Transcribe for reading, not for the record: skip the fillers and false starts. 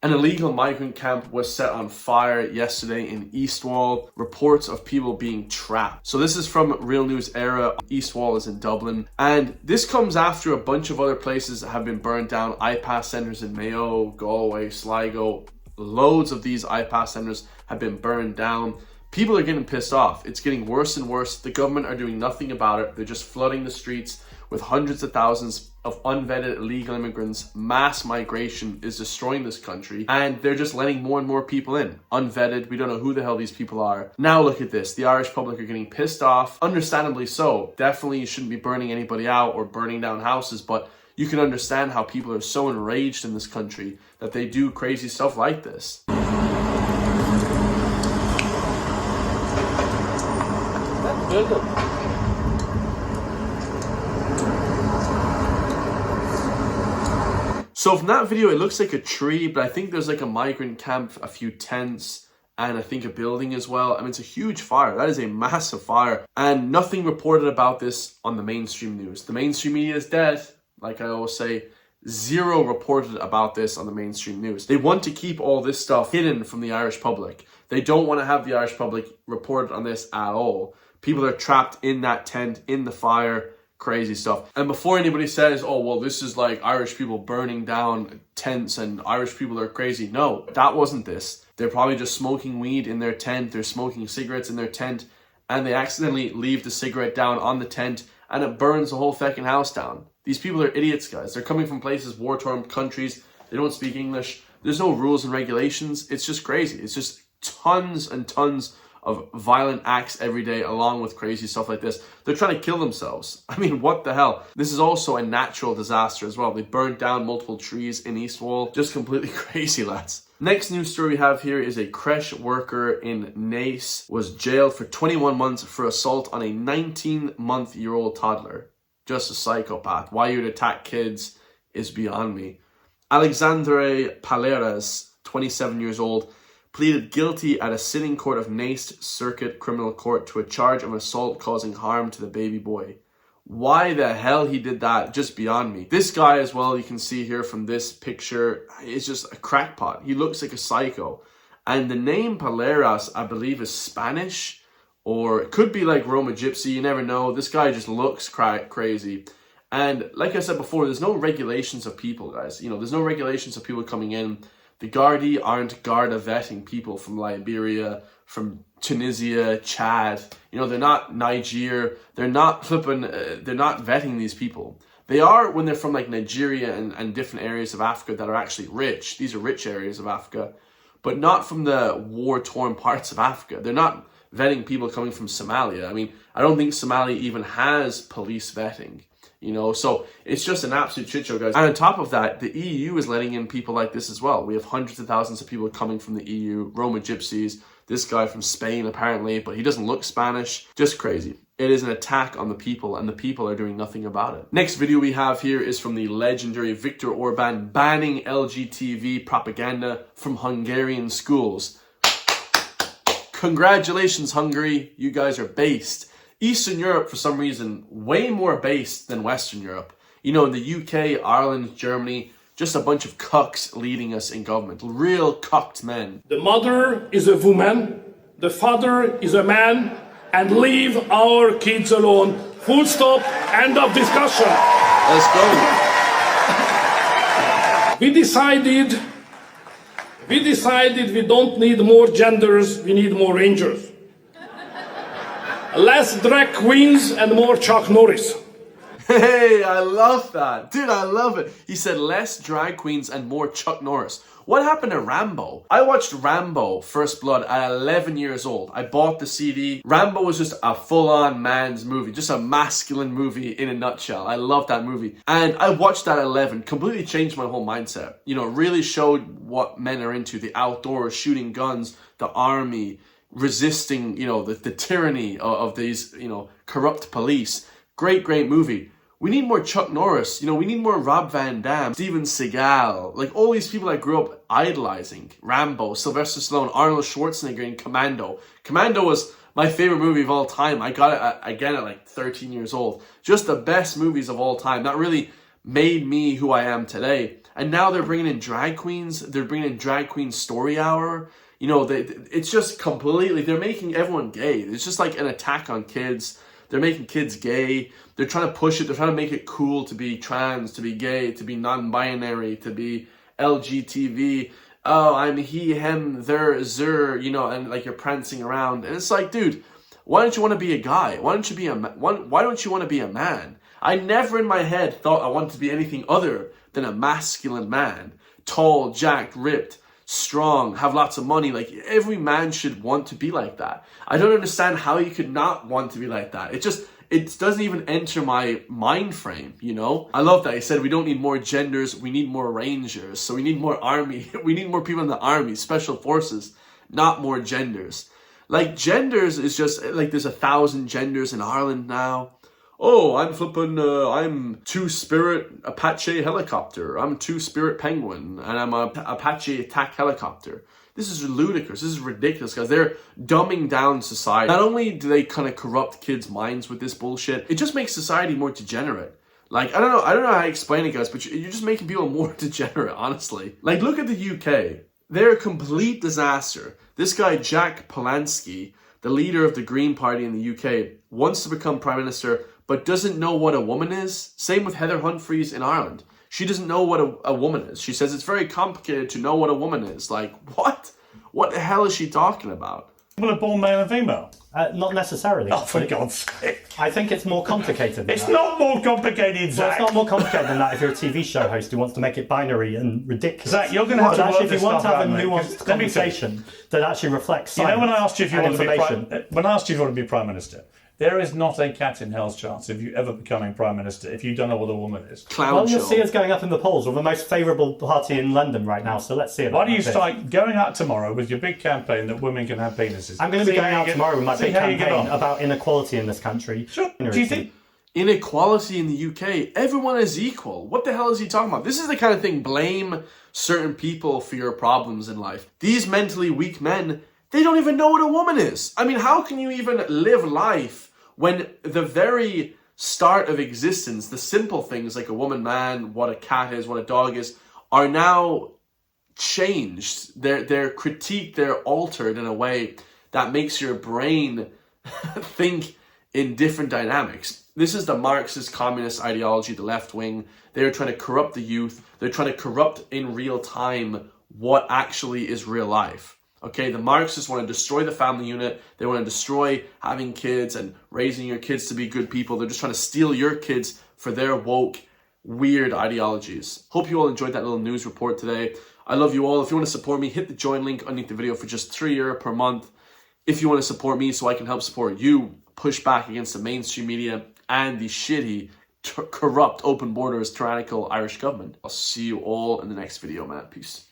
An illegal migrant camp was set on fire yesterday in Eastwall. Reports of people being trapped. So this is from Real News Era. Eastwall is in Dublin. And this comes after a bunch of other places that have been burned down. iPass centres in Mayo, Galway, Sligo. Loads of these iPass centres have been burned down. People are getting pissed off. It's getting worse and worse. The government are doing nothing about it. They're just flooding the streets with hundreds of thousands of unvetted illegal immigrants. Mass migration is destroying this country, and they're just letting more and more people in. Unvetted, we don't know who the hell these people are. Now look at this. The Irish public are getting pissed off, understandably so. Definitely you shouldn't be burning anybody out or burning down houses, but you can understand how people are so enraged in this country that they do crazy stuff like this. So from that video, it looks like a tree, but I think there's like a migrant camp, a few tents, and I think a building as well. I mean, it's a huge fire. That is a massive fire. And nothing reported about this on the mainstream news. The mainstream media is dead. Like I always say, zero reported about this on the mainstream news. They want to keep all this stuff hidden from the Irish public. They don't want to have the Irish public report on this at all. People are trapped in that tent, in the fire. Crazy stuff. And before anybody says, oh, well, this is like Irish people burning down tents and Irish people are crazy. No, that wasn't this. They're probably just smoking weed in their tent. They're smoking cigarettes in their tent, and they accidentally leave the cigarette down on the tent and it burns the whole fucking house down. These people are idiots, guys. They're coming from places, war-torn countries. They don't speak English. There's no rules and regulations. It's just crazy. It's just tons and tons of violent acts every day, along with crazy stuff like this. They're trying to kill themselves. I mean, what the hell? This is also a natural disaster as well. They burned down multiple trees in Eastwall. Just completely crazy, lads. Next news story we have here is a creche worker in Naas was jailed for 21 months for assault on a 19-month-old toddler. Just a psychopath. Why you'd attack kids is beyond me. Alexandre Paleras, 27 years old, pleaded guilty at a sitting court of Naas Circuit Criminal Court to a charge of assault causing harm to the baby boy. Why the hell he did that, just beyond me. This guy as well, you can see here from this picture, is just a crackpot. He looks like a psycho. And the name Paleras, I believe, is Spanish, or it could be like Roma Gypsy, you never know. This guy just looks crazy. And like I said before, there's no regulations of people, guys. You know, there's no regulations of people coming in. The Gardaí aren't Garda vetting people from Liberia, from Tunisia, Chad. You know, they're not Niger. They're not vetting these people. They are when they're from like Nigeria and different areas of Africa that are actually rich. These are rich areas of Africa, but not from the war-torn parts of Africa. They're not vetting people coming from Somalia. I mean, I don't think Somalia even has police vetting. You know, so it's just an absolute shit show, guys. And on top of that, the EU is letting in people like this as well. We have hundreds of thousands of people coming from the EU, Roma Gypsies, this guy from Spain apparently, but he doesn't look Spanish. Just crazy. It is an attack on the people, and the people are doing nothing about it. Next video we have here is from the legendary Viktor Orban banning LGTB propaganda from Hungarian schools. Congratulations, Hungary. You guys are based. Eastern Europe, for some reason, way more based than Western Europe. You know, in the UK, Ireland, Germany, just a bunch of cucks leading us in government. Real cucked men. The mother is a woman, the father is a man, and leave our kids alone. Full stop, end of discussion. Let's go. We decided we don't need more genders, we need more rangers. Less drag queens and more Chuck Norris. Hey, I love that. Dude, I love it. He said less drag queens and more Chuck Norris. What happened to Rambo? I watched Rambo First Blood at 11 years old. I bought the CD. Rambo was just a full-on man's movie. Just a masculine movie in a nutshell. I love that movie. And I watched that at 11. Completely changed my whole mindset. You know, really showed what men are into. The outdoors, shooting guns, the army, resisting, you know, the tyranny of these, you know, corrupt police. Great movie. We need more Chuck Norris. You know, we need more Rob Van Dam, Steven Seagal. Like, all these people I grew up idolizing. Rambo, Sylvester Stallone, Arnold Schwarzenegger in Commando. Commando was my favorite movie of all time. I got it again at like 13 years old. Just the best movies of all time. That really made me who I am today. And now they're bringing in drag queens. They're bringing in drag queen story hour. You know, it's just completely, they're making everyone gay. It's just like an attack on kids. They're making kids gay. They're trying to push it. They're trying to make it cool to be trans, to be gay, to be non-binary, to be LGTV. Oh, I'm he, him, their, zer, you know, and like you're prancing around. And it's like, dude, why don't you want to be a guy? Why don't you be why don't you want to be a man? I never in my head thought I wanted to be anything other than a masculine man. Tall, jacked, ripped, strong, have lots of money. Like, every man should want to be like that. I don't understand how you could not want to be like that. It doesn't even enter my mind frame, you know? I love that. He said, we don't need more genders, we need more rangers. So we need more army. We need more people in the army, special forces, not more genders. Like, genders is just, like, there's 1,000 genders in Ireland now. Oh, I'm two-spirit Apache helicopter. I'm two-spirit penguin, and I'm a Apache attack helicopter. This is ludicrous. This is ridiculous, guys. They're dumbing down society. Not only do they kind of corrupt kids' minds with this bullshit, it just makes society more degenerate. Like, I don't know how to explain it, guys, but you're just making people more degenerate, honestly. Like, look at the UK. They're a complete disaster. This guy, Jack Polanski, the leader of the Green Party in the UK, wants to become Prime Minister, but doesn't know what a woman is. Same with Heather Humphreys in Ireland. She doesn't know what a woman is. She says it's very complicated to know what a woman is. Like, what? What the hell is she talking about? People are born male and female. Not necessarily. Oh, for God's sake. I think it's more complicated than It's that. not more complicated, Zach. Well, it's not more complicated than that if you're a TV show host who wants to make it binary and ridiculous. Zach, you're going to have to But actually, work if this you want to stuff have a out, mate, 'cause nuanced let me think. conversation that actually reflects You science know, when I asked you if you and want to be information, when I asked you if you want to be Prime Minister, there is not a cat in hell's chance of you ever becoming Prime Minister if you don't know what a woman is. Clown well, you'll show. see us going up in the polls. We're the most favourable party in London right now, so let's see about Why don't you that. start going out tomorrow with your big campaign that women can have penises? I'm going to be going out tomorrow with my big how you get campaign on. about inequality in this country. Sure. Do you think? Inequality in the UK, everyone is equal. What the hell is he talking about? This is the kind of thing, blame certain people for your problems in life. These mentally weak men, they don't even know what a woman is. I mean, how can you even live life when the very start of existence, the simple things like a woman, man, what a cat is, what a dog is, are now changed. They're critiqued, they're altered in a way that makes your brain think in different dynamics. This is the Marxist communist ideology, the left wing. They're trying to corrupt the youth. They're trying to corrupt in real time what actually is real life. Okay, the Marxists want to destroy the family unit. They want to destroy having kids and raising your kids to be good people. They're just trying to steal your kids for their woke, weird ideologies. Hope you all enjoyed that little news report today. I love you all. If you want to support me, hit the join link underneath the video for just €3 per month. If you want to support me so I can help support you, push back against the mainstream media and the shitty, corrupt, open borders, tyrannical Irish government. I'll see you all in the next video, man. Peace.